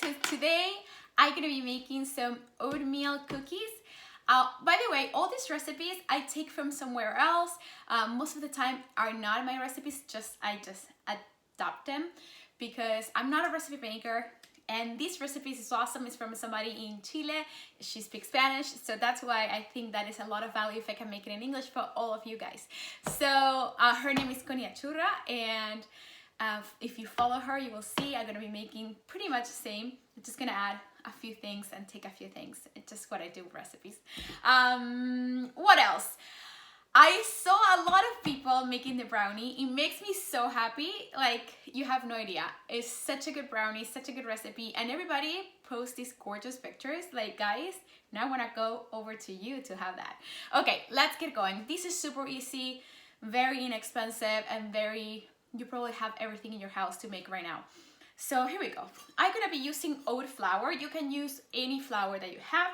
so today I'm gonna be making some oatmeal cookies. By the way, all these recipes I take from somewhere else. Most of the time are not my recipes, I just adopt them because I'm not a recipe maker. And this recipe is awesome. It's from somebody in Chile. She speaks Spanish, so that's why I think that is a lot of value if I can make it in English for all of you guys. So her name is Conia Churra, and if you follow her, you will see I'm gonna be making pretty much the same. I'm just gonna add a few things and take a few things. It's just what I do with recipes. What else? I saw a lot of people making the brownie. It makes me so happy. Like, you have no idea. It's such a good brownie, such a good recipe. And everybody posts these gorgeous pictures. Like, guys, now I wanna go over to you to have that. Okay, let's get going. This is super easy, very inexpensive, and you probably have everything in your house to make right now. So here we go. I'm gonna be using oat flour. You can use any flour that you have.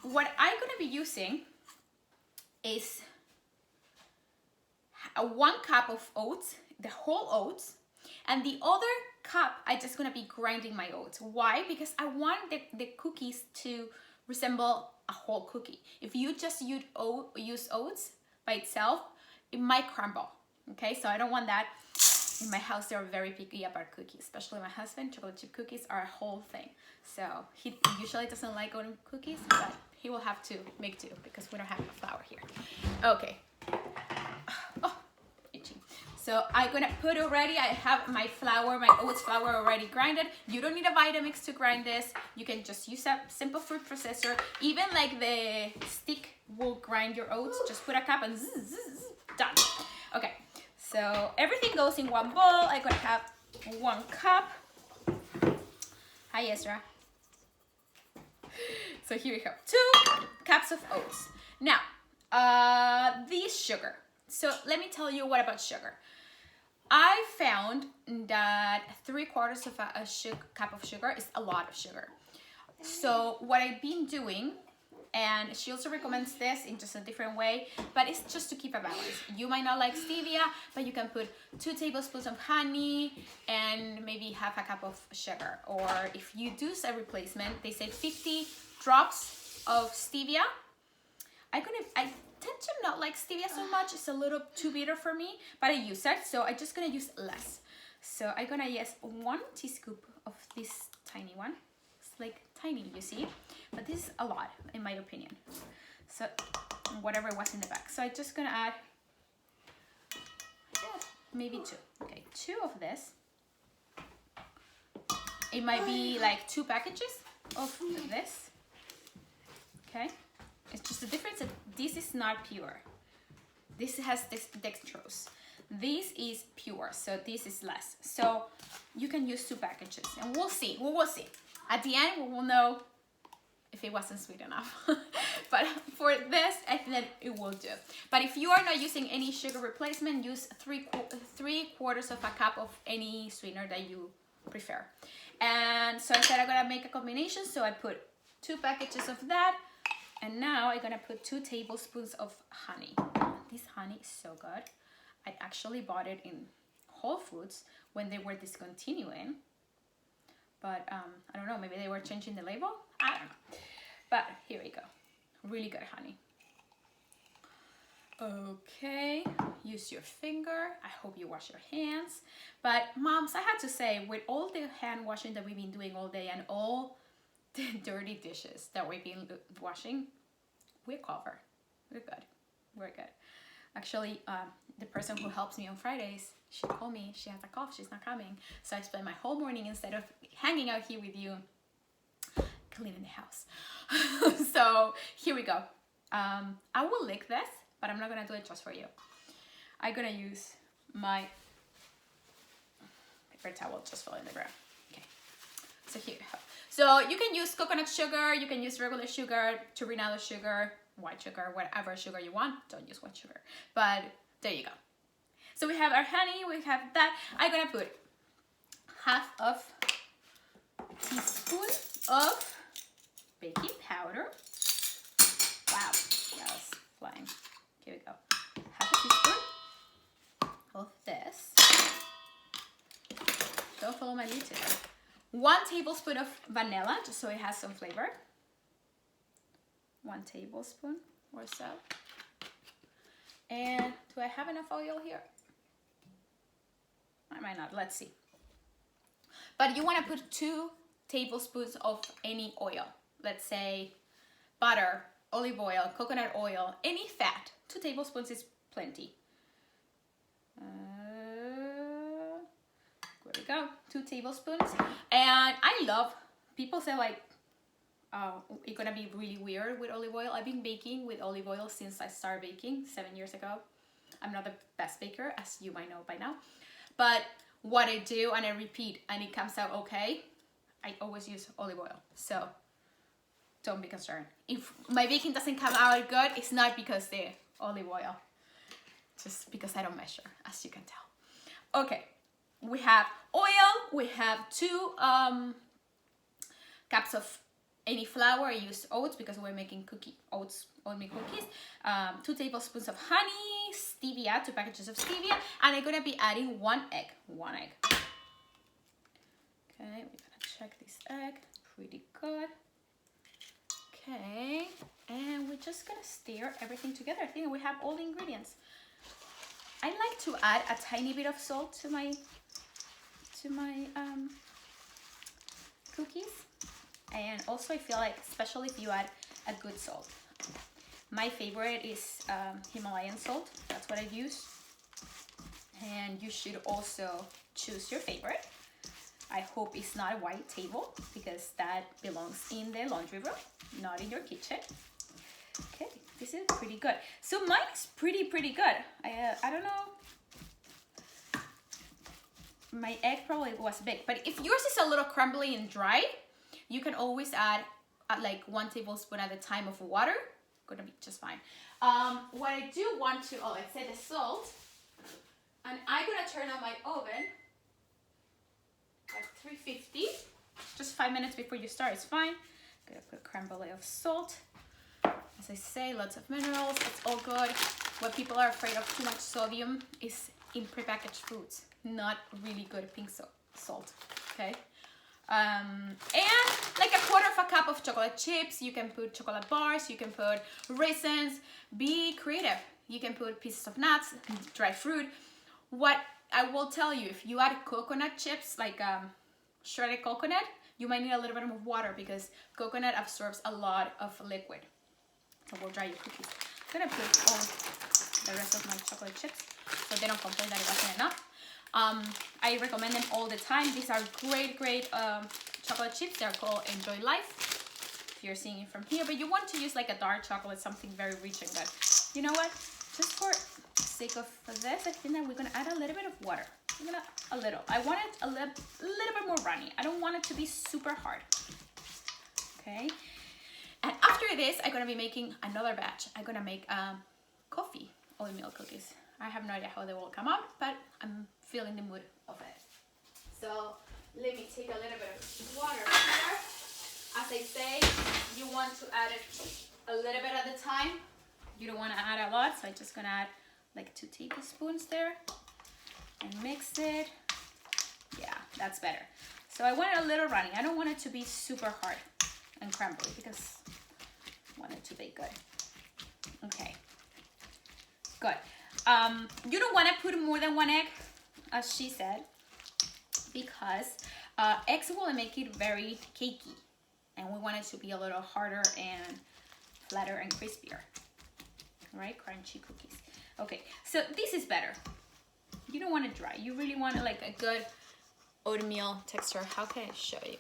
What I'm gonna be using is 1 cup of oats, the whole oats, and the other cup I'm just gonna be grinding my oats. Why? Because I want the cookies to resemble a whole cookie. If you just use oats by itself, it might crumble. Okay, so I don't want that. In my house, they're very picky about cookies, especially my husband. Chocolate chip cookies are a whole thing. So he usually doesn't like oat cookies, but he will have to make do because we don't have flour here. Okay. Oh, itchy. So I'm gonna put already, I have my flour, my oats flour already grinded. You don't need a Vitamix to grind this. You can just use a simple food processor. Even like the stick will grind your oats. Just put a cup and zzz, zzz, zzz, done. Okay. So everything goes in one bowl. I'm gonna have 1 cup. Hi, Ezra. So here we go, 2 cups of oats. Now, this sugar. So let me tell you what about sugar. I found that 3/4 of a cup of sugar is a lot of sugar. So what I've been doing, and she also recommends this in just a different way, but it's just to keep a balance. You might not like stevia, but you can put 2 tablespoons of honey and maybe half a cup of sugar. Or if you do a replacement, they say 50 drops of stevia. I tend to not like stevia so much. It's a little too bitter for me, but I use it, so I'm just gonna use less. So I'm gonna use 1 teaspoon of this tiny one. Like tiny, you see, but this is a lot in my opinion. So whatever was in the bag. So I'm just gonna add maybe 2. Okay, 2 of this. It might be like 2 packages of this. Okay, it's just the difference that this is not pure. This has this dextrose. This is pure, so this is less. So you can use 2 packages, and we'll see. We will see. At the end, we will know if it wasn't sweet enough. But for this, I think that it will do. But if you are not using any sugar replacement, use 3/4 of a cup of any sweetener that you prefer. And so I said I'm gonna make a combination. So I put 2 packages of that. And now I'm gonna put 2 tablespoons of honey. This honey is so good. I actually bought it in Whole Foods when they were discontinuing. But I don't know, maybe they were changing the label? I don't know. But here we go. Really good honey. Okay, use your finger. I hope you wash your hands. But moms, I have to say, with all the hand washing that we've been doing all day and all the dirty dishes that we've been washing, we're covered. We're good. We're good. Actually, the person who helps me on Fridays, she called me, she has a cough, she's not coming. So I spent my whole morning, instead of hanging out here with you, cleaning the house. So here we go. I will lick this, but I'm not gonna do it just for you. I'm gonna use my paper towel just fall in the ground. Okay, so here. So you can use coconut sugar, you can use regular sugar, turinado sugar, white sugar, whatever sugar you want. Don't use white sugar, but there you go. So we have our honey, we have that. I'm gonna put 1/2 teaspoon of baking powder. Wow, that was flying. Here we go. 1/2 teaspoon of this. Don't follow my lead today. 1 tablespoon of vanilla, just so it has some flavor. 1 tablespoon or so. And do I have enough oil here? I might not, let's see. But you want to put 2 tablespoons of any oil. Let's say butter, olive oil, coconut oil, any fat. 2 tablespoons is plenty. There we go, 2 tablespoons. And I love, people say like, oh, it's gonna be really weird with olive oil. I've been baking with olive oil since I started baking 7 years ago. I'm not the best baker, as you might know by now. But what I do, and I repeat, and it comes out okay, I always use olive oil. So don't be concerned. If my baking doesn't come out good, it's not because the olive oil, just because I don't measure, as you can tell. Okay, we have oil, we have 2 cups of any flour. I use oats because we're making oatmeal cookies. 2 tablespoons of honey, stevia, 2 packages of stevia, and I'm gonna be adding 1 egg. 1 egg. Okay, we're gonna check this egg. Pretty good. Okay, and we're just gonna stir everything together. I think we have all the ingredients. I like to add a tiny bit of salt to my cookies. And also I feel like, especially if you add a good salt. My favorite is Himalayan salt. That's what I use. And you should also choose your favorite. I hope it's not a white table, because that belongs in the laundry room, not in your kitchen. Okay, this is pretty good. So mine is pretty good. I don't know. My egg probably was big, but if yours is a little crumbly and dry, you can always add like 1 tablespoon at a time of water. Gonna be just fine. What I do want to, let's say the salt, and I'm gonna turn on my oven at 350, just 5 minutes before you start, it's fine. Gonna put a crumble of salt. As I say, lots of minerals, it's all good. What people are afraid of, too much sodium, is in prepackaged foods. Not really good pink salt, okay? And like a 1/4 cup of chocolate chips. You can put chocolate bars, you can put raisins. Be creative. You can put pieces of nuts, dry fruit. What I will tell you, if you add coconut chips, like shredded coconut, you might need a little bit more water, because coconut absorbs a lot of liquid. So we'll dry your cookies. I'm gonna put all the rest of my chocolate chips so they don't complain that it wasn't enough. I recommend them all the time. These are great chocolate chips. They're called Enjoy Life, if you're seeing it from here. But you want to use like a dark chocolate, something very rich and good. You know what? Just for sake of this, I think that we're gonna add a little bit of water. A little. I want it a little bit more runny. I don't want it to be super hard. Okay. And after this, I'm gonna be making another batch. I'm gonna make coffee oatmeal cookies. I have no idea how they will come out, but I'm feeling the mood of it. So let me take a little bit of water here. As I say, you want to add it a little bit at a time. You don't want to add a lot, so I'm just gonna add like 2 tablespoons there and mix it. Yeah, that's better. So I want it a little runny. I don't want it to be super hard and crumbly, because I want it to be good. Okay, good. You don't want to put more than 1 egg, as she said, because eggs will make it very cakey, and we want it to be a little harder and flatter and crispier. Right, crunchy cookies. Okay, so this is better. You don't want it dry. You really want it like a good oatmeal texture. How can I show you?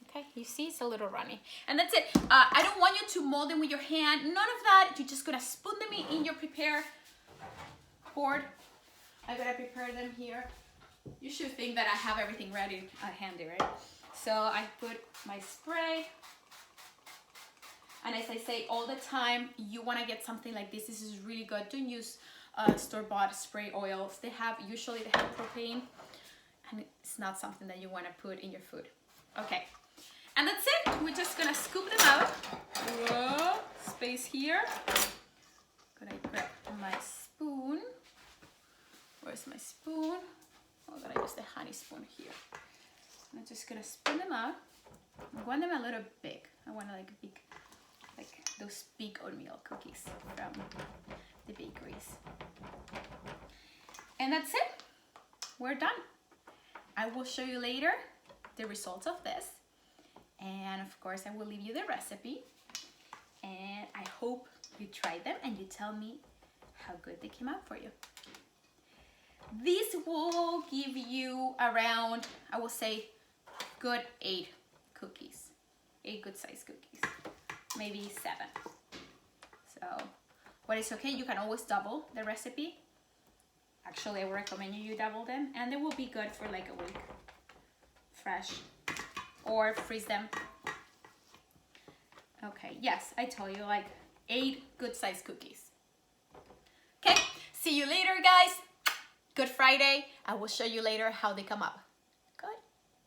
Okay, you see it's a little runny. And that's it. I don't want you to mold them with your hand. None of that. You're just gonna spoon them in your prepare board. I'm gonna prepare them here. You should think that I have everything ready handy, right? So I put my spray. And as I say all the time, you wanna get something like this. This is really good. Don't use store-bought spray oils. Usually they have propane, and it's not something that you wanna put in your food. Okay. And that's it. We're just gonna scoop them out. Whoa, space here. Gonna grab my spoon. Where's my spoon? I'm gonna use the honey spoon here. I'm just gonna spin them out. I want them a little big. I want like big, like those big oatmeal cookies from the bakeries. And that's it. We're done. I will show you later the results of this. And of course, I will leave you the recipe. And I hope you try them and you tell me how good they came out for you. This will give you around, I will say, good 8 cookies. 8 good size cookies. Maybe 7. So, but it's okay. You can always double the recipe. Actually, I would recommend you double them, and they will be good for like a week. Fresh. Or freeze them. Okay, yes, I told you, like 8 good size cookies. Okay, see you later, guys. Good Friday. I will show you later how they come up.